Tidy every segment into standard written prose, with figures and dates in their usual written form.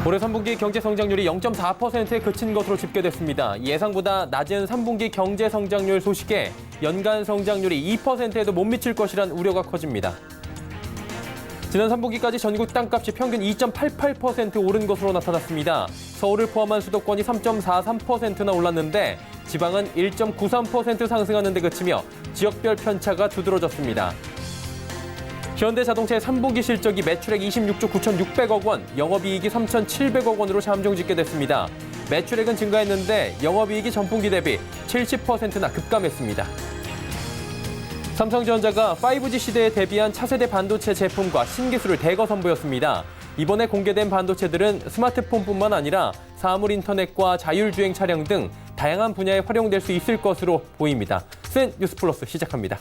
올해 3분기 경제 성장률이 0.4%에 그친 것으로 집계됐습니다. 예상보다 낮은 3분기 경제 성장률 소식에 연간 성장률이 2%에도 못 미칠 것이란 우려가 커집니다. 지난 3분기까지 전국 땅값이 평균 2.88% 오른 것으로 나타났습니다. 서울을 포함한 수도권이 3.43%나 올랐는데 지방은 1.93% 상승하는 데 그치며 지역별 편차가 두드러졌습니다. 현대자동차의 3분기 실적이 매출액 26조 9,600억 원, 영업이익이 3,700억 원으로 잠정 집계됐습니다. 매출액은 증가했는데 영업이익이 전분기 대비 70%나 급감했습니다. 삼성전자가 5G 시대에 대비한 차세대 반도체 제품과 신기술을 대거 선보였습니다. 이번에 공개된 반도체들은 스마트폰뿐만 아니라 사물 인터넷과 자율주행 차량 등 다양한 분야에 활용될 수 있을 것으로 보입니다. 센 뉴스 플러스 시작합니다.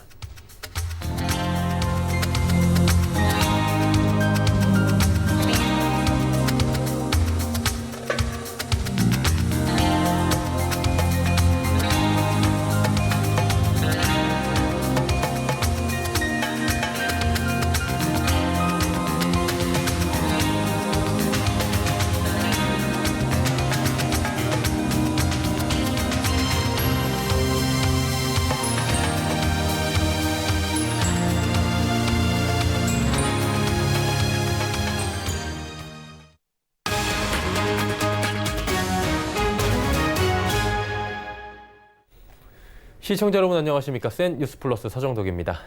시청자 여러분 안녕하십니까? 센 뉴스 플러스 서정덕입니다.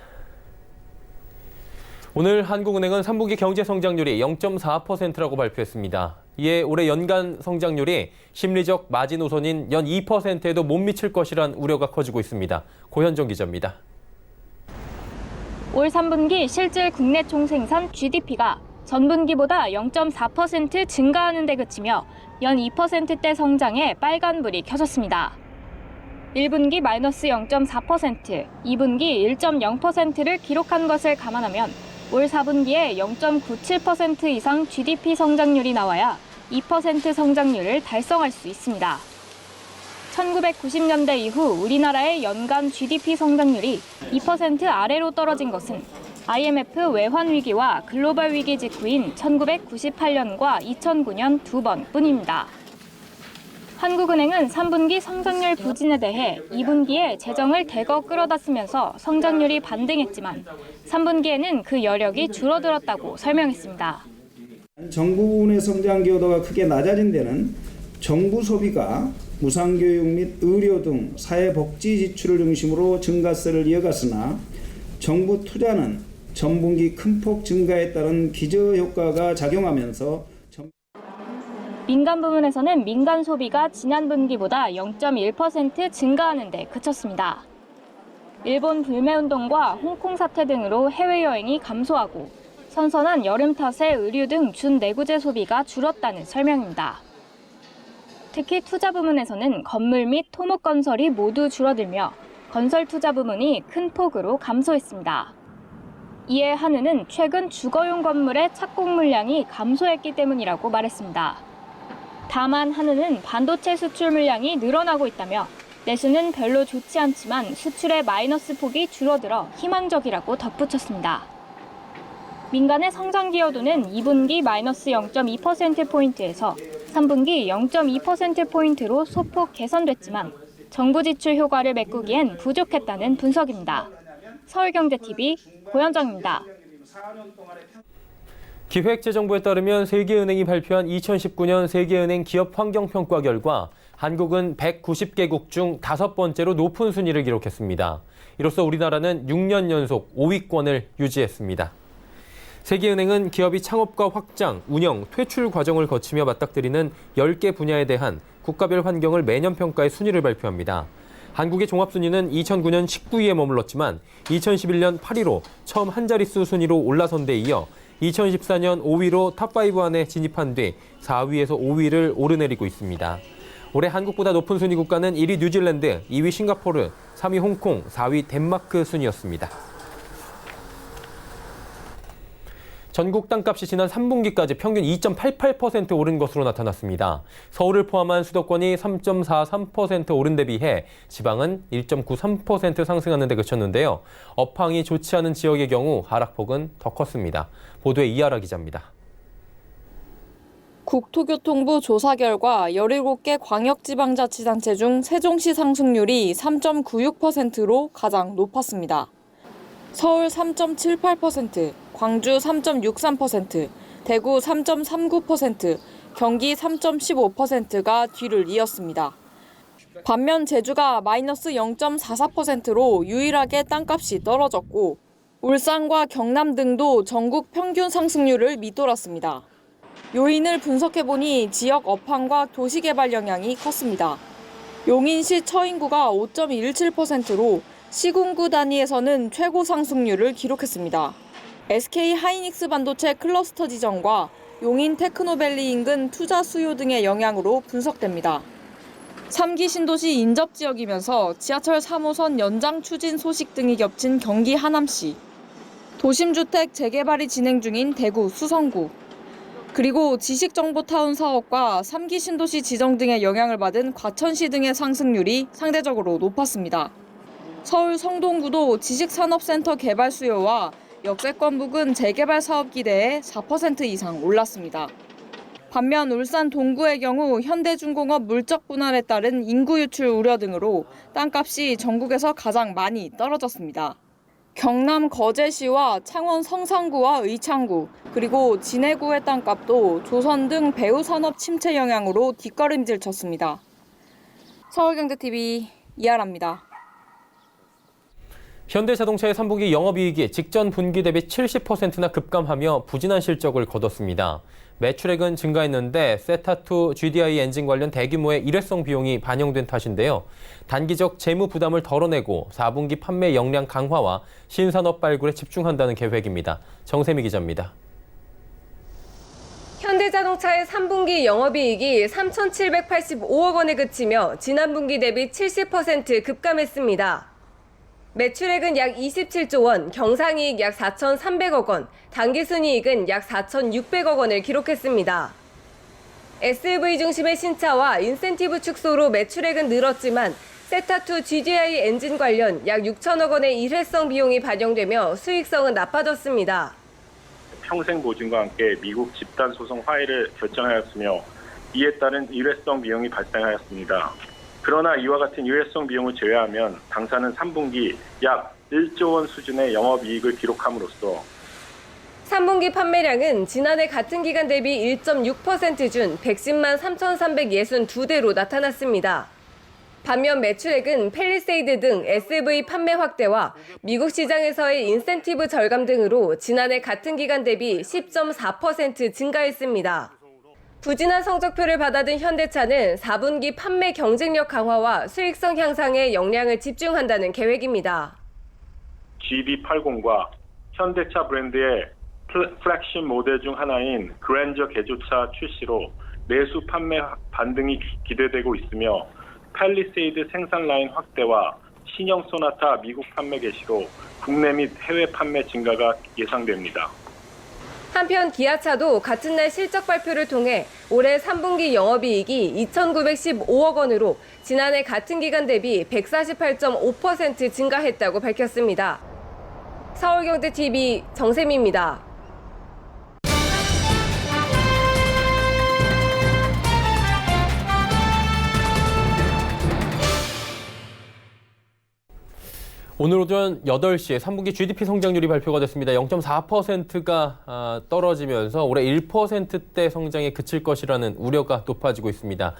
오늘 한국은행은 3분기 경제 성장률이 0.4%라고 발표했습니다. 이에 올해 연간 성장률이 심리적 마지노선인 연 2%에도 못 미칠 것이란 우려가 커지고 있습니다. 고현정 기자입니다. 올 3분기 실질 국내 총생산 GDP가 전분기보다 0.4% 증가하는 데 그치며 연 2%대 성장에 빨간불이 켜졌습니다. 1분기 마이너스 0.4%, 2분기 1.0%를 기록한 것을 감안하면 올 4분기에 0.97% 이상 GDP 성장률이 나와야 2% 성장률을 달성할 수 있습니다. 1990년대 이후 우리나라의 연간 GDP 성장률이 2% 아래로 떨어진 것은 IMF 외환 위기와 글로벌 위기 직후인 1998년과 2009년 두 번뿐입니다. 한국은행은 3분기 성장률 부진에 대해 2분기에 재정을 대거 끌어다 쓰면서 성장률이 반등했지만 3분기에는 그 여력이 줄어들었다고 설명했습니다. 정부의 성장 기여도가 크게 낮아진 데는 정부 소비가 무상교육 및 의료 등 사회복지 지출을 중심으로 증가세를 이어갔으나 정부 투자는 전분기 큰 폭 증가에 따른 기저효과가 작용하면서 민간 부문에서는 민간 소비가 지난 분기보다 0.1% 증가하는 데 그쳤습니다. 일본 불매운동과 홍콩 사태 등으로 해외여행이 감소하고 선선한 여름 탓에 의류 등 준내구재 소비가 줄었다는 설명입니다. 특히 투자 부문에서는 건물 및 토목 건설이 모두 줄어들며 건설 투자 부문이 큰 폭으로 감소했습니다. 이에 한은은 최근 주거용 건물의 착공 물량이 감소했기 때문이라고 말했습니다. 다만 한은은 반도체 수출 물량이 늘어나고 있다며 내수는 별로 좋지 않지만 수출의 마이너스 폭이 줄어들어 희망적이라고 덧붙였습니다. 민간의 성장 기여도는 2분기 마이너스 0.2%포인트에서 3분기 0.2%포인트로 소폭 개선됐지만 정부 지출 효과를 메꾸기엔 부족했다는 분석입니다. 서울경제TV 고현정입니다. 기획재정부에 따르면 세계은행이 발표한 2019년 세계은행 기업환경평가 결과 한국은 190개국 중 5번째로 높은 순위를 기록했습니다. 이로써 우리나라는 6년 연속 5위권을 유지했습니다. 세계은행은 기업이 창업과 확장, 운영, 퇴출 과정을 거치며 맞닥뜨리는 10개 분야에 대한 국가별 환경을 매년 평가해 순위를 발표합니다. 한국의 종합순위는 2009년 19위에 머물렀지만 2011년 8위로 처음 한 자릿수 순위로 올라선 데 이어 2014년 5위로 탑5 안에 진입한 뒤 4위에서 5위를 오르내리고 있습니다. 올해 한국보다 높은 순위 국가는 1위 뉴질랜드, 2위 싱가포르, 3위 홍콩, 4위 덴마크 순이었습니다. 전국 땅값이 지난 3분기까지 평균 2.88% 오른 것으로 나타났습니다. 서울을 포함한 수도권이 3.43% 오른 데 비해 지방은 1.93% 상승하는 데 그쳤는데요. 업황이 좋지 않은 지역의 경우 하락폭은 더 컸습니다. 보도에 이하라 기자입니다. 국토교통부 조사 결과 17개 광역지방자치단체 중 세종시 상승률이 3.96%로 가장 높았습니다. 서울 3.78%, 광주 3.63%, 대구 3.39%, 경기 3.15%가 뒤를 이었습니다. 반면 제주가 마이너스 0.44%로 유일하게 땅값이 떨어졌고 울산과 경남 등도 전국 평균 상승률을 밑돌았습니다. 요인을 분석해보니 지역 업황과 도시개발 영향이 컸습니다. 용인시 처인구가 5.17%로 시군구 단위에서는 최고 상승률을 기록했습니다. SK 하이닉스 반도체 클러스터 지정과 용인 테크노밸리 인근 투자 수요 등의 영향으로 분석됩니다. 3기 신도시 인접 지역이면서 지하철 3호선 연장 추진 소식 등이 겹친 경기 하남시, 도심주택 재개발이 진행 중인 대구 수성구, 그리고 지식정보타운 사업과 3기 신도시 지정 등의 영향을 받은 과천시 등의 상승률이 상대적으로 높았습니다. 서울 성동구도 지식산업센터 개발 수요와 역세권 부근 재개발 사업 기대에 4% 이상 올랐습니다. 반면 울산 동구의 경우 현대중공업 물적 분할에 따른 인구 유출 우려 등으로 땅값이 전국에서 가장 많이 떨어졌습니다. 경남 거제시와 창원 성산구와 의창구, 그리고 진해구의 땅값도 조선 등 배후 산업 침체 영향으로 뒷걸음질 쳤습니다. 서울경제TV 이하라입니다. 현대자동차의 3분기 영업이익이 직전 분기 대비 70%나 급감하며 부진한 실적을 거뒀습니다. 매출액은 증가했는데 세타2 GDI 엔진 관련 대규모의 일회성 비용이 반영된 탓인데요. 단기적 재무 부담을 덜어내고 4분기 판매 역량 강화와 신산업 발굴에 집중한다는 계획입니다. 정세미 기자입니다. 현대자동차의 3분기 영업이익이 3,785억 원에 그치며 지난 분기 대비 70% 급감했습니다. 매출액은 약 27조 원, 경상이익 약 4,300억 원, 당기순이익은 약 4,600억 원을 기록했습니다. SUV 중심의 신차와 인센티브 축소로 매출액은 늘었지만 세타2 GDI 엔진 관련 약 6천억 원의 일회성 비용이 반영되며 수익성은 나빠졌습니다. 평생 보증과 함께 미국 집단 소송 화해를 결정하였으며 이에 따른 일회성 비용이 발생하였습니다. 그러나 이와 같은 일회성 비용을 제외하면 당사는 3분기 약 1조 원 수준의 영업이익을 기록함으로써 3분기 판매량은 지난해 같은 기간 대비 1.6% 준 110만 3,362대로 나타났습니다. 반면 매출액은 팰리세이드 등 SUV 판매 확대와 미국 시장에서의 인센티브 절감 등으로 지난해 같은 기간 대비 10.4% 증가했습니다. 부진한 성적표를 받아든 현대차는 4분기 판매 경쟁력 강화와 수익성 향상에 역량을 집중한다는 계획입니다. GD80과 현대차 브랜드의 플래그십 모델 중 하나인 그랜저 개조차 출시로 내수 판매 반등이 기대되고 있으며 팰리세이드 생산 라인 확대와 신형 소나타 미국 판매 개시로 국내 및 해외 판매 증가가 예상됩니다. 한편 기아차도 같은 날 실적 발표를 통해 올해 3분기 영업이익이 2,915억 원으로 지난해 같은 기간 대비 148.5% 증가했다고 밝혔습니다. 서울경제TV 정세미입니다. 오늘 오전 8시에 3분기 GDP 성장률이 발표가 됐습니다. 0.4%가 떨어지면서 올해 1%대 성장에 그칠 것이라는 우려가 높아지고 있습니다.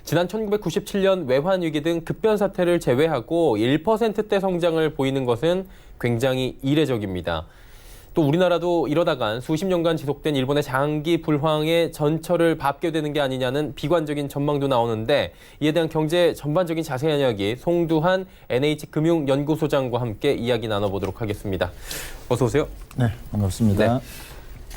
지난 1997년 외환위기 등 급변 사태를 제외하고 1%대 성장을 보이는 것은 굉장히 이례적입니다. 또 우리나라도 이러다간 수십 년간 지속된 일본의 장기 불황의 전철을 밟게 되는 게 아니냐는 비관적인 전망도 나오는데 이에 대한 경제 전반적인 자세한 이야기 송두한 NH금융연구소장과 함께 이야기 나눠보도록 하겠습니다. 어서 오세요. 네, 반갑습니다. 네.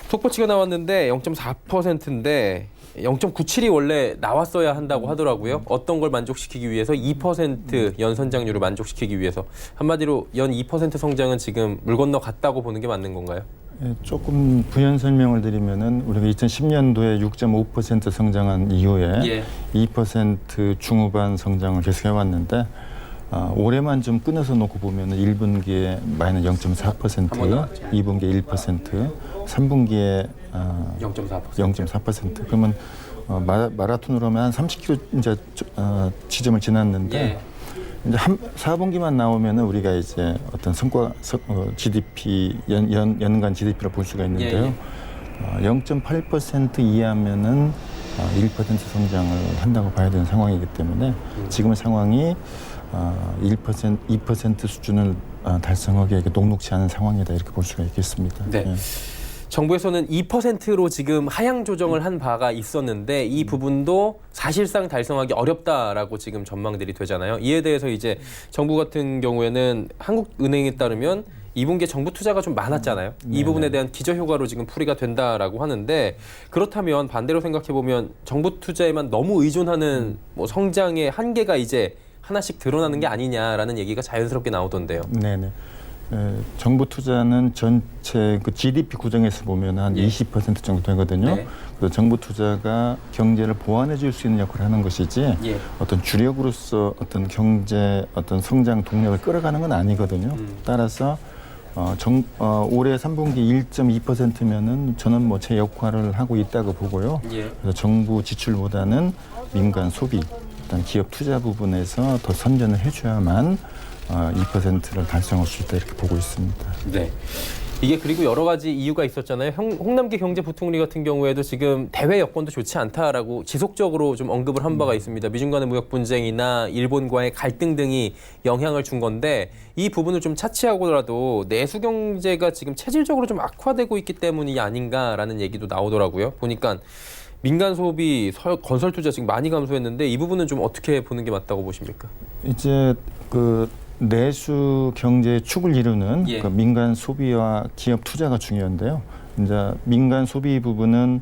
속보치가 나왔는데 0.4%인데 0.97이 원래 나왔어야 한다고 하더라고요. 어떤 걸 만족시키기 위해서 2% 연성장률을 만족시키기 위해서 한마디로 연 2% 성장은 지금 물 건너 갔다고 보는 게 맞는 건가요? 예, 조금 부연 설명을 드리면은 우리가 2010년도에 6.5% 성장한 이후에 2% 중후반 성장을 계속해 왔는데 올해만 좀 끊어서 놓고 보면은 1분기에 마이너스 0.4%, 2분기에 1%, 3분기에 0.4%. 그러면 마라톤으로 하면 한 30km 이제 지점을 지났는데 이제 4분기만 나오면은 우리가 이제 어떤 성과 GDP 연간 GDP를 볼 수가 있는데요. 0.8% 이하면은 1% 성장을 한다고 봐야 되는 상황이기 때문에 지금의 상황이 1%, 2% 수준을 달성하기에 이렇게 녹록지 않은 상황이다 이렇게 볼 수가 있겠습니다. 네. 예. 정부에서는 2%로 지금 하향 조정을 한 바가 있었는데 이 부분도 사실상 달성하기 어렵다라고 지금 전망들이 되잖아요. 이에 대해서 이제 정부 같은 경우에는 한국은행에 따르면 2분기에 정부 투자가 좀 많았잖아요. 이 부분에 대한 기저효과로 지금 풀이가 된다라고 하는데 그렇다면 반대로 생각해 보면 정부 투자에만 너무 의존하는 뭐 성장의 한계가 이제 하나씩 드러나는 게 아니냐라는 얘기가 자연스럽게 나오던데요. 네네. 정부 투자는 전체 그 GDP 구성에서 보면 한 20% 정도 되거든요. 네. 그래서 정부 투자가 경제를 보완해 줄 수 있는 역할을 하는 것이지 어떤 주력으로서 어떤 경제 어떤 성장 동력을 끌어가는 건 아니거든요. 따라서 올해 3분기 1.2%면은 저는 뭐 제 역할을 하고 있다고 보고요. 그래서 정부 지출보다는 민간 소비, 일단 기업 투자 부분에서 더 선전을 해줘야만 2%를 달성할 수 있다 이렇게 보고 있습니다. 네. 이게 그리고 여러 가지 이유가 있었잖아요. 홍남기 경제부총리 같은 경우에도 지금 대외 여건도 좋지 않다라고 지속적으로 좀 언급을 한 바가 있습니다. 미중 간의 무역 분쟁이나 일본과의 갈등 등이 영향을 준 건데 이 부분을 좀 차치하고라도 내수 경제가 지금 체질적으로 좀 악화되고 있기 때문이 아닌가라는 얘기도 나오더라고요. 보니까 민간 소비, 건설 투자 지금 많이 감소했는데 이 부분은 좀 어떻게 보는 게 맞다고 보십니까? 이제 그 내수 경제의 축을 이루는 그 민간 소비와 기업 투자가 중요한데요. 이제 민간 소비 부분은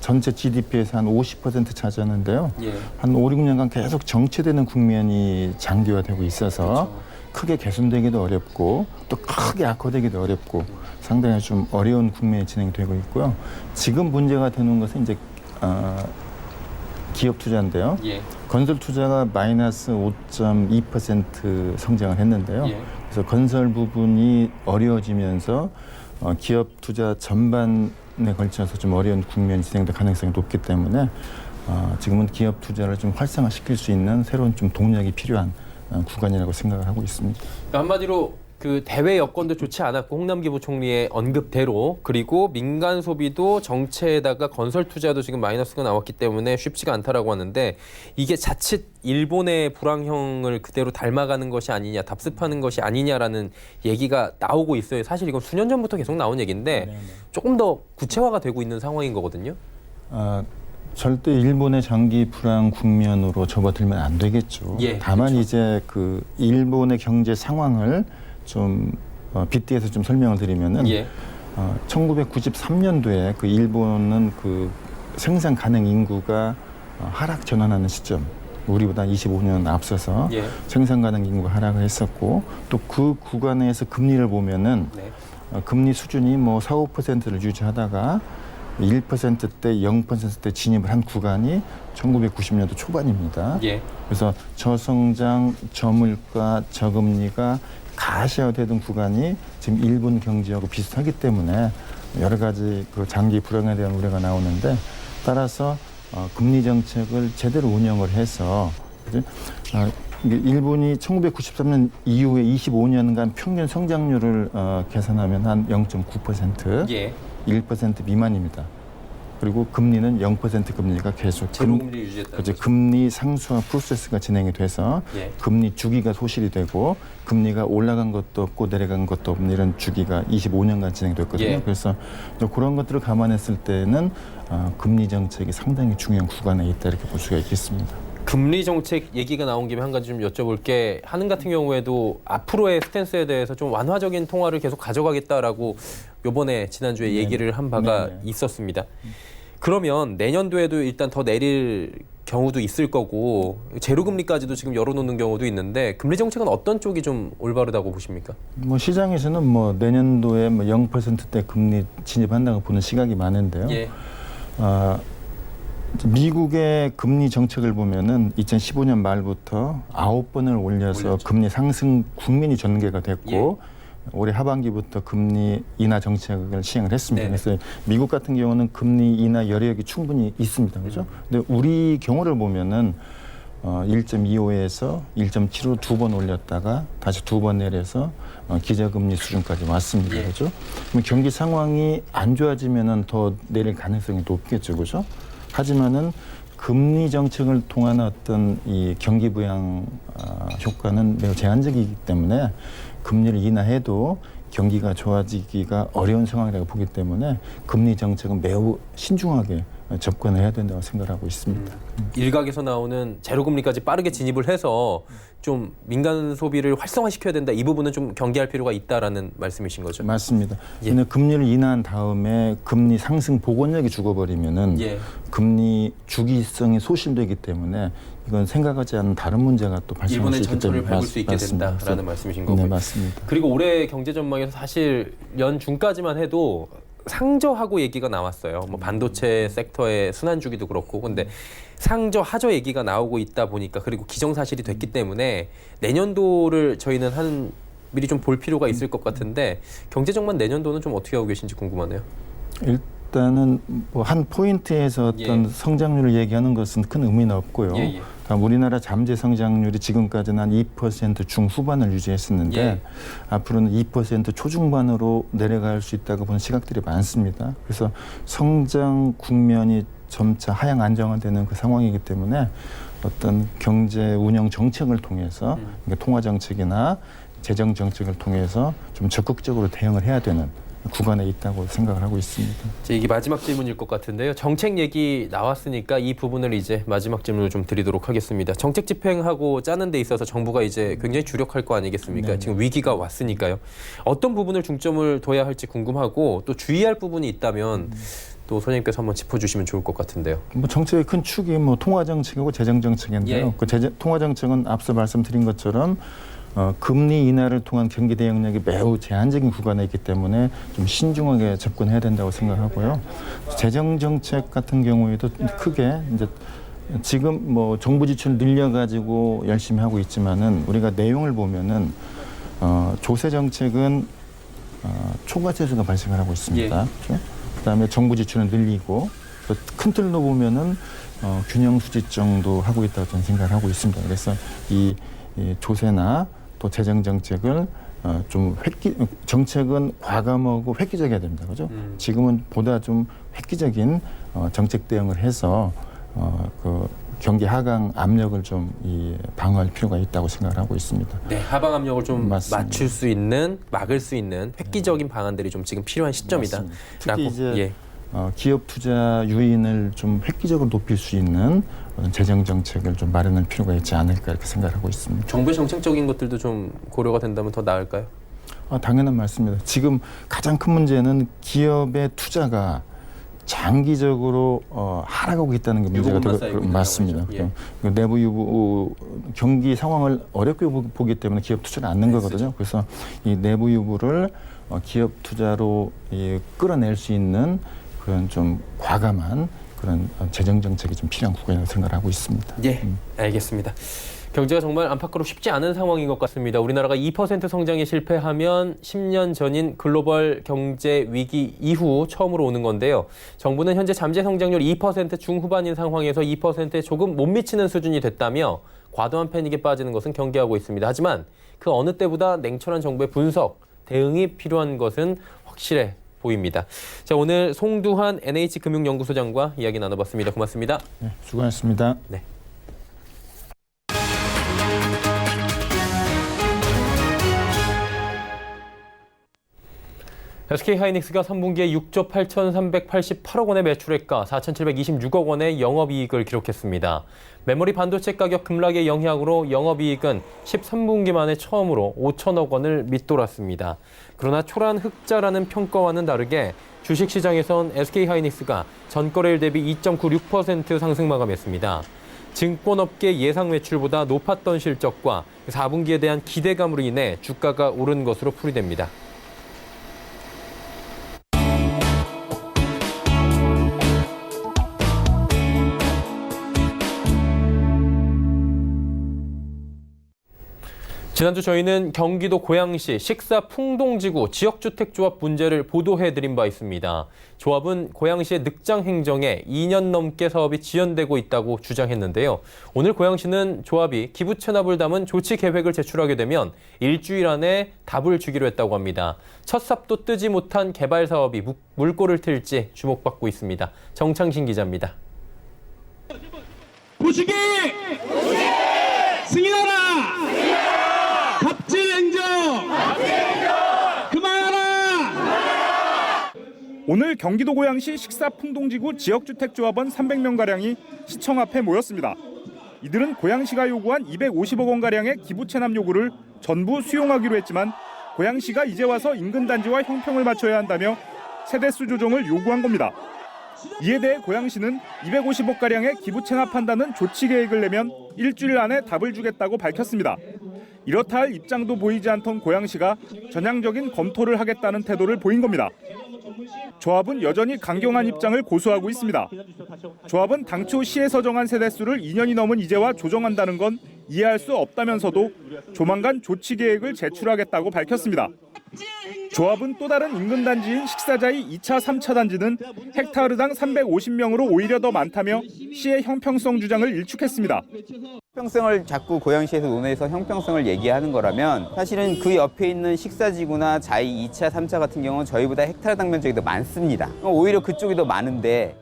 전체 GDP에서 한 50% 차지하는데요. 한 5, 6년간 계속 정체되는 국면이 장기화되고 있어서 크게 개선되기도 어렵고 또 크게 악화되기도 어렵고 상당히 좀 어려운 국면이 진행되고 있고요. 지금 문제가 되는 것은 이제 기업 투자인데요. 건설 투자가 마이너스 5.2% 성장을 했는데요. 그래서 건설 부분이 어려워지면서 기업 투자 전반에 걸쳐서 좀 어려운 국면이 진행될 가능성이 높기 때문에 지금은 기업 투자를 좀 활성화시킬 수 있는 새로운 좀 동력이 필요한 구간이라고 생각을 하고 있습니다. 한마디로 그 대외 여건도 좋지 않았고 홍남기 부총리의 언급대로 그리고 민간 소비도 정체에다가 건설 투자도 지금 마이너스가 나왔기 때문에 쉽지가 않다라고 하는데 이게 자칫 일본의 불황형을 그대로 닮아가는 것이 아니냐, 답습하는 것이 아니냐라는 얘기가 나오고 있어요. 사실 이건 수년 전부터 계속 나온 얘기인데 조금 더 구체화가 되고 있는 상황인 거거든요. 절대 일본의 장기 불황 국면으로 접어들면 안 되겠죠. 다만 그렇죠. 이제 그 일본의 경제 상황을 좀 빗대어서 좀 설명을 드리면은 1993년도에 그 일본은 그 생산 가능 인구가 하락 전환하는 시점. 우리보다 25년 앞서서 생산 가능 인구가 하락을 했었고 또 그 구간에서 금리를 보면은 금리 수준이 뭐 4, 5%를 유지하다가 1%대, 0%대 진입을 한 구간이 1990년도 초반입니다. 그래서 저성장, 저물가, 저금리가 가시화되던 구간이 지금 일본 경제하고 비슷하기 때문에 여러 가지 그 장기 불황에 대한 우려가 나오는데 따라서 금리 정책을 제대로 운영을 해서 일본이 1993년 이후에 25년간 평균 성장률을 계산하면 한 0.9%, 1% 미만입니다. 그리고 금리는 0% 금리가 계속 제로금리 유지했다는 금리 상수화 프로세스가 진행이 돼서 금리 주기가 소실이 되고 금리가 올라간 것도 없고 내려간 것도 없는 이런 주기가 25년간 진행됐거든요. 그래서 그런 것들을 감안했을 때는 금리 정책이 상당히 중요한 구간에 있다 이렇게 볼 수가 있겠습니다. 금리 정책 얘기가 나온 김에 한 가지 좀 여쭤볼게. 한은 같은 경우에도 앞으로의 스탠스에 대해서 좀 완화적인 통화를 계속 가져가겠다라고 요번에 지난주에 얘기를 한 바가 있었습니다. 그러면 내년도에도 일단 더 내릴 경우도 있을 거고 제로금리까지도 지금 열어놓는 경우도 있는데 금리 정책은 어떤 쪽이 좀 올바르다고 보십니까? 뭐 시장에서는 뭐 내년도에 뭐 0%대 금리 진입한다고 보는 시각이 많은데요. 미국의 금리 정책을 보면은 2015년 말부터 9번을 올려서 금리 상승 국민이 전개가 됐고 올해 하반기부터 금리 인하 정책을 시행을 했습니다. 네네. 그래서 미국 같은 경우는 금리 인하 여력이 충분히 있습니다. 그렇죠? 근데 우리 경우를 보면은 1.25에서 1.75 두 번 올렸다가 다시 두 번 내려서 기저금리 수준까지 왔습니다. 예. 그렇죠? 그럼 경기 상황이 안 좋아지면은 더 내릴 가능성이 높겠죠. 그렇죠? 하지만은 금리 정책을 통한 어떤 이 경기 부양 효과는 매우 제한적이기 때문에 금리를 인하해도 경기가 좋아지기가 어려운 상황이라고 보기 때문에 금리 정책은 매우 신중하게 접근을 해야 된다고 생각하고 있습니다. 일각에서 나오는 제로금리까지 빠르게 진입을 해서 좀 민간 소비를 활성화시켜야 된다. 이 부분은 좀 경계할 필요가 있다라는 말씀이신 거죠? 맞습니다. 예. 근데 금리를 인하한 다음에 금리 상승 복원력이 죽어버리면은 예. 금리 주기성이 소실되기 때문에 이건 생각하지 않은 다른 문제가 또 발생할 일본의 수 있기 전철을 때문에 밟을 수 있게 맞습니다. 된다라는 말씀이신 거고요. 네, 맞습니다. 그리고 올해 경제 전망에서 사실 연중까지만 해도 상저하고 얘기가 나왔어요. 뭐 반도체 섹터의 순환 주기도 그렇고, 근데 상저 하저 얘기가 나오고 있다 보니까 그리고 기정사실이 됐기 때문에 내년도를 저희는 미리 좀 볼 필요가 있을 것 같은데 경제 전망 내년도는 좀 어떻게 하고 계신지 궁금하네요. 일단은 뭐 한 포인트에서 어떤 예. 성장률을 얘기하는 것은 큰 의미는 없고요. 예. 다음 우리나라 잠재 성장률이 지금까지는 한 2% 중후반을 유지했었는데 예. 앞으로는 2% 초중반으로 내려갈 수 있다고 보는 시각들이 많습니다. 그래서 성장 국면이 점차 하향 안정화되는 그 상황이기 때문에 어떤 경제 운영 정책을 통해서 그러니까 통화 정책이나 재정 정책을 통해서 좀 적극적으로 대응을 해야 되는 구간에 있다고 생각을 하고 있습니다. 이게 마지막 질문일 것 같은데요. 정책 얘기 나왔으니까 이 부분을 이제 마지막 질문을 좀 드리도록 하겠습니다. 정책 집행하고 짜는 데 있어서 정부가 이제 굉장히 주력할 거 아니겠습니까? 네네. 지금 위기가 왔으니까요. 어떤 부분을 중점을 둬야 할지 궁금하고 또 주의할 부분이 있다면 또 소장님께서 한번 짚어주시면 좋을 것 같은데요. 뭐 정책의 큰 축이 뭐 통화 정책이고 재정 정책인데요. 예. 그 통화 정책은 앞서 말씀드린 것처럼 금리 인하를 통한 경기 대응력이 매우 제한적인 구간에 있기 때문에 좀 신중하게 접근해야 된다고 생각하고요. 재정 정책 같은 경우에도 크게 이제 지금 뭐 정부 지출 늘려가지고 열심히 하고 있지만은 우리가 내용을 보면은 조세 정책은 초과세수가 발생을 하고 있습니다. 예. 그렇죠? 그다음에 정부 지출은 늘리고 또 큰 틀로 보면은 균형 수직 정도 하고 있다고 저는 생각을 하고 있습니다. 그래서 이 조세나 또 재정 정책을 좀 정책은 과감하고 획기적이어야 됩니다. 그죠? 지금은 보다 좀 획기적인 정책 대응을 해서 그 경기 하강 압력을 좀 방어할 필요가 있다고 생각을 하고 있습니다. 네, 하방 압력을 좀 맞습니다. 맞출 수 있는, 막을 수 있는 획기적인 방안들이 좀 지금 필요한 시점이다. 맞습니다. 특히 이제 예. 기업 투자 유인을 좀 획기적으로 높일 수 있는 재정 정책을 좀 마련할 필요가 있지 않을까 이렇게 생각하고 있습니다. 정부의 정책적인 것들도 좀 고려가 된다면 더 나을까요? 당연한 말씀입니다. 지금 가장 큰 문제는 기업의 투자가 장기적으로 하락하고 있다는 게 문제가 유보금만 되고 쌓이고 있는 맞습니다. 상황이죠. 예. 그 내부 유보 경기 상황을 어렵게 보기 때문에 기업 투자를 않는 거거든요. 그래서 이 내부 유보를 기업 투자로 끌어낼 수 있는 그런 좀 과감한 그런 재정 정책이 좀 필요한 구간이라고 생각하고 있습니다. 예, 알겠습니다. 경제가 정말 안팎으로 쉽지 않은 상황인 것 같습니다. 우리나라가 2% 성장에 실패하면 10년 전인 글로벌 경제 위기 이후 처음으로 오는 건데요. 정부는 현재 잠재 성장률 2% 중후반인 상황에서 2%에 조금 못 미치는 수준이 됐다며 과도한 패닉에 빠지는 것은 경계하고 있습니다. 하지만 그 어느 때보다 냉철한 정부의 분석, 대응이 필요한 것은 확실해 보입니다. 자, 오늘 송두환 NH금융연구소장과 이야기 나눠봤습니다. 고맙습니다. 네, 수고하셨습니다. 네. SK하이닉스가 3분기에 6조 8,388억 원의 매출액과 4,726억 원의 영업이익을 기록했습니다. 메모리 반도체 가격 급락의 영향으로 영업이익은 13분기 만에 처음으로 5천억 원을 밑돌았습니다. 그러나 초란 흑자라는 평가와는 다르게 주식시장에선 SK하이닉스가 전거래일 대비 2.96% 상승 마감했습니다. 증권업계 예상 매출보다 높았던 실적과 4분기에 대한 기대감으로 인해 주가가 오른 것으로 풀이됩니다. 지난주 저희는 경기도 고양시 식사풍동지구 지역주택조합 문제를 보도해드린 바 있습니다. 조합은 고양시의 늑장 행정에 2년 넘게 사업이 지연되고 있다고 주장했는데요. 오늘 고양시는 조합이 기부 체납을 담은 조치 계획을 제출하게 되면 일주일 안에 답을 주기로 했다고 합니다. 첫 삽도 뜨지 못한 개발 사업이 물꼬를 틀지 주목받고 있습니다. 정창신 기자입니다. 보시기! 승인하라! 갑질 행정! 그만하라! 오늘 경기도 고양시 식사풍동지구 지역주택조합원 300명가량이 시청 앞에 모였습니다. 이들은 고양시가 요구한 250억 원가량의 기부 체납 요구를 전부 수용하기로 했지만 고양시가 이제 와서 인근 단지와 형평을 맞춰야 한다며 세대수 조정을 요구한 겁니다. 이에 대해 고양시는 250억가량의 기부 체납한다는 조치 계획을 내면 일주일 안에 답을 주겠다고 밝혔습니다. 이렇다 할 입장도 보이지 않던 고양시가 전향적인 검토를 하겠다는 태도를 보인 겁니다. 조합은 여전히 강경한 입장을 고수하고 있습니다. 조합은 당초 시에서 정한 세대수를 2년이 넘은 이제와 조정한다는 건 이해할 수 없다면서도 조만간 조치 계획을 제출하겠다고 밝혔습니다. 조합은 또 다른 인근 단지인 식사자의 2차, 3차 단지는 헥타르당 350명으로 오히려 더 많다며 시의 형평성 주장을 일축했습니다. 형평성을 자꾸 고양시에서 논의해서 형평성을 얘기하는 거라면 사실은 그 옆에 있는 식사지구나 자이 2차, 3차 같은 경우는 저희보다 헥타르당 면적이 더 많습니다. 오히려 그쪽이 더 많은데.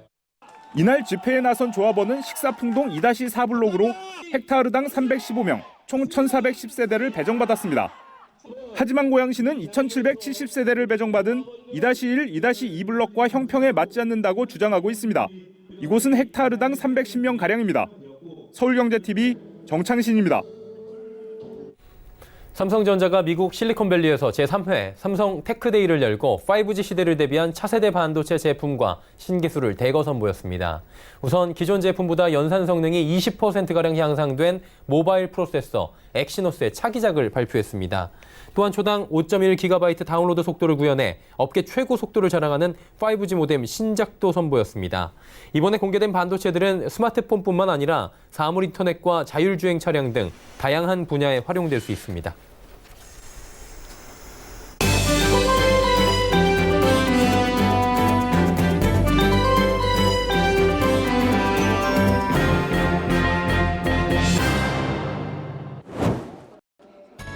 이날 집회에 나선 조합원은 식사풍동 2-4 블록으로 헥타르당 315명, 총 1,410세대를 배정받았습니다. 하지만 고양시는 2,770세대를 배정받은 2-1, 2-2 블록과 형평에 맞지 않는다고 주장하고 있습니다. 이곳은 헥타르당 310명가량입니다. 서울경제TV 정창신입니다. 삼성전자가 미국 실리콘밸리에서 제3회 삼성 테크데이를 열고 5G 시대를 대비한 차세대 반도체 제품과 신기술을 대거 선보였습니다. 우선 기존 제품보다 연산 성능이 20%가량 향상된 모바일 프로세서 엑시노스의 차기작을 발표했습니다. 또한 초당 5.1GB 다운로드 속도를 구현해 업계 최고 속도를 자랑하는 5G 모뎀 신작도 선보였습니다. 이번에 공개된 반도체들은 스마트폰뿐만 아니라 사물 인터넷과 자율주행 차량 등 다양한 분야에 활용될 수 있습니다.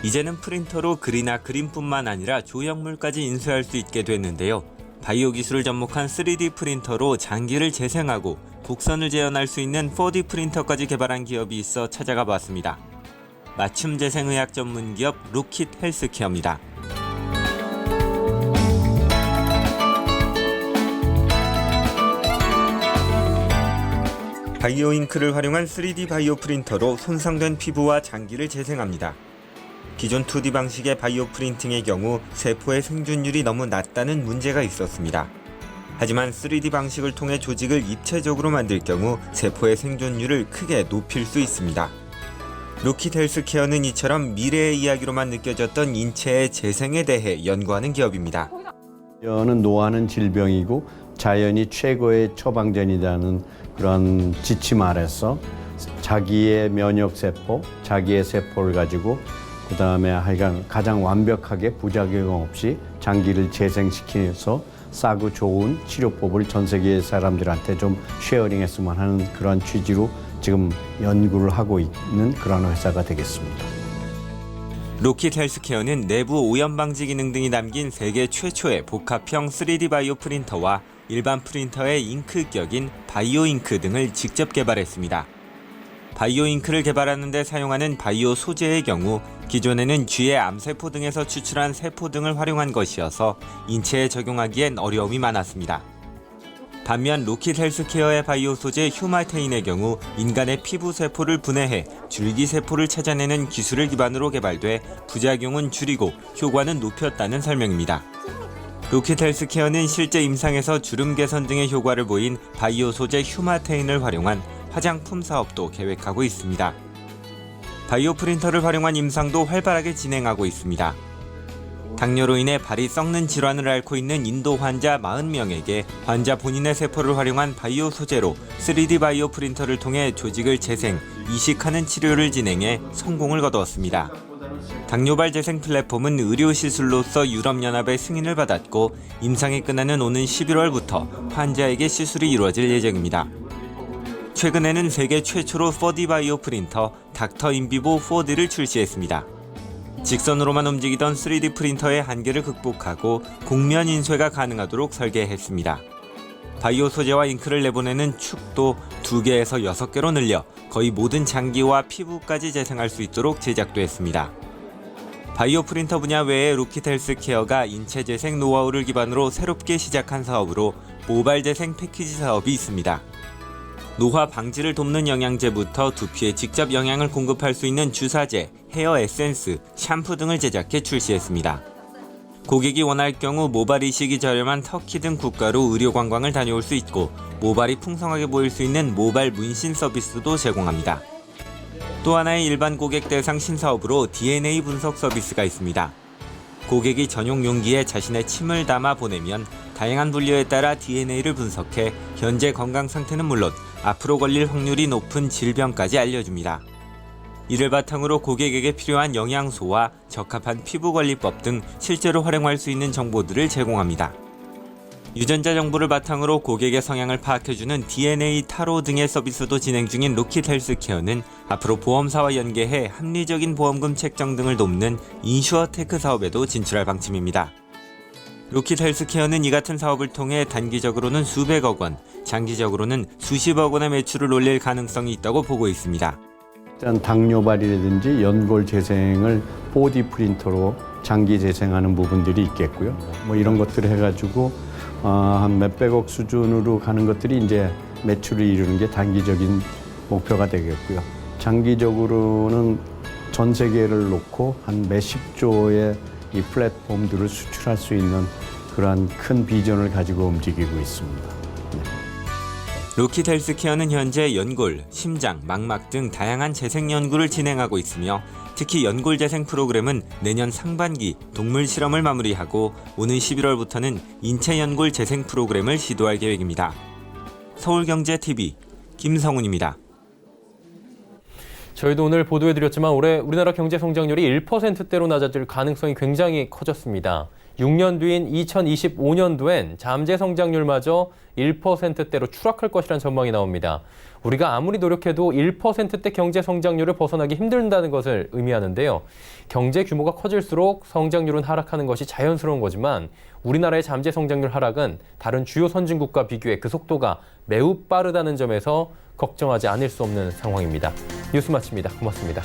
이제는 프린터로 글이나 그림뿐만 아니라 조형물까지 인쇄할 수 있게 됐는데요. 바이오 기술을 접목한 3D 프린터로 장기를 재생하고 곡선을 재현할 수 있는 4D 프린터까지 개발한 기업이 있어 찾아가 봤습니다. 맞춤 재생의학 전문 기업 루킷 헬스케어입니다. 바이오 잉크를 활용한 3D 바이오 프린터로 손상된 피부와 장기를 재생합니다. 기존 2D 방식의 바이오 프린팅의 경우 세포의 생존율이 너무 낮다는 문제가 있었습니다. 하지만 3D 방식을 통해 조직을 입체적으로 만들 경우 세포의 생존율을 크게 높일 수 있습니다. 루킷 헬스케어는 이처럼 미래의 이야기로만 느껴졌던 인체의 재생에 대해 연구하는 기업입니다. 는 노화는 질병이고 자연이 최고의 처방전이라는 그런 지침 아래서 자기의 면역세포, 자기의 세포를 가지고 그 다음에 하여간 가장 완벽하게 부작용 없이 장기를 재생시키면서 싸고 좋은 치료법을 전 세계 사람들한테 좀 쉐어링했으면 하는 그런 취지로 지금 연구를 하고 있는 그런 회사가 되겠습니다. 루킷 헬스케어는 내부 오염 방지 기능 등이 담긴 세계 최초의 복합형 3D 바이오 프린터와 일반 프린터의 잉크격인 바이오 잉크 등을 직접 개발했습니다. 바이오 잉크를 개발하는 데 사용하는 바이오 소재의 경우 기존에는 쥐의 암세포 등에서 추출한 세포 등을 활용한 것이어서 인체에 적용하기엔 어려움이 많았습니다. 반면 루킷 헬스케어의 바이오 소재 휴마테인의 경우 인간의 피부 세포를 분해해 줄기세포를 찾아내는 기술을 기반으로 개발돼 부작용은 줄이고 효과는 높였다는 설명입니다. 루킷 헬스케어는 실제 임상에서 주름 개선 등의 효과를 보인 바이오 소재 휴마테인을 활용한 화장품 사업도 계획하고 있습니다. 바이오 프린터를 활용한 임상도 활발하게 진행하고 있습니다. 당뇨로 인해 발이 썩는 질환을 앓고 있는 인도 환자 40명에게 환자 본인의 세포를 활용한 바이오 소재로 3D 바이오 프린터를 통해 조직을 재생, 이식하는 치료를 진행해 성공을 거두었습니다. 당뇨발 재생 플랫폼은 의료 시술로서 유럽연합의 승인을 받았고 임상이 끝나는 오는 11월부터 환자에게 시술이 이루어질 예정입니다. 최근에는 세계 최초로 4D 바이오 프린터 닥터 인비보 4D를 출시했습니다. 직선으로만 움직이던 3D 프린터의 한계를 극복하고 곡면 인쇄가 가능하도록 설계했습니다. 바이오 소재와 잉크를 내보내는 축도 2개에서 6개로 늘려 거의 모든 장기와 피부까지 재생할 수 있도록 제작됐습니다. 바이오 프린터 분야 외에 로킷 헬스케어가 인체 재생 노하우를 기반으로 새롭게 시작한 사업으로 모발 재생 패키지 사업이 있습니다. 노화 방지를 돕는 영양제부터 두피에 직접 영양을 공급할 수 있는 주사제, 헤어 에센스, 샴푸 등을 제작해 출시했습니다. 고객이 원할 경우 모발 이식이 저렴한 터키 등 국가로 의료 관광을 다녀올 수 있고 모발이 풍성하게 보일 수 있는 모발 문신 서비스도 제공합니다. 또 하나의 일반 고객 대상 신사업으로 DNA 분석 서비스가 있습니다. 고객이 전용 용기에 자신의 침을 담아 보내면 다양한 분류에 따라 DNA를 분석해 현재 건강 상태는 물론 앞으로 걸릴 확률이 높은 질병까지 알려줍니다. 이를 바탕으로 고객에게 필요한 영양소와 적합한 피부관리법 등 실제로 활용할 수 있는 정보들을 제공합니다. 유전자 정보를 바탕으로 고객의 성향을 파악해주는 DNA 타로 등의 서비스도 진행 중인 로킷 헬스케어는 앞으로 보험사와 연계해 합리적인 보험금 책정 등을 돕는 인슈어테크 사업에도 진출할 방침입니다. 로킷 헬스케어는 이 같은 사업을 통해 단기적으로는 수백억 원, 장기적으로는 수십억 원의 매출을 올릴 가능성이 있다고 보고 있습니다. 일단 당뇨발이라든지 연골 재생을 4D 프린터로 장기 재생하는 부분들이 있겠고요. 뭐 이런 것들을 해가지고 한 몇백억 수준으로 가는 것들이 이제 매출을 이루는 게 단기적인 목표가 되겠고요. 장기적으로는 전 세계를 놓고 한 몇십 조의 이 플랫폼들을 수출할 수 있는 그러한 큰 비전을 가지고 움직이고 있습니다. 네. 로킷 헬스케어는 현재 연골, 심장, 망막 등 다양한 재생 연구를 진행하고 있으며 특히 연골 재생 프로그램은 내년 상반기 동물 실험을 마무리하고 오는 11월부터는 인체 연골 재생 프로그램을 시도할 계획입니다. 서울경제TV 김성훈입니다. 저희도 오늘 보도해드렸지만 올해 우리나라 경제 성장률이 1%대로 낮아질 가능성이 굉장히 커졌습니다. 6년 뒤인 2025년도엔 잠재 성장률마저 1%대로 추락할 것이라는 전망이 나옵니다. 우리가 아무리 노력해도 1%대 경제 성장률을 벗어나기 힘든다는 것을 의미하는데요. 경제 규모가 커질수록 성장률은 하락하는 것이 자연스러운 거지만 우리나라의 잠재 성장률 하락은 다른 주요 선진국과 비교해 그 속도가 매우 빠르다는 점에서 걱정하지 않을 수 없는 상황입니다. 뉴스 마칩니다. 고맙습니다.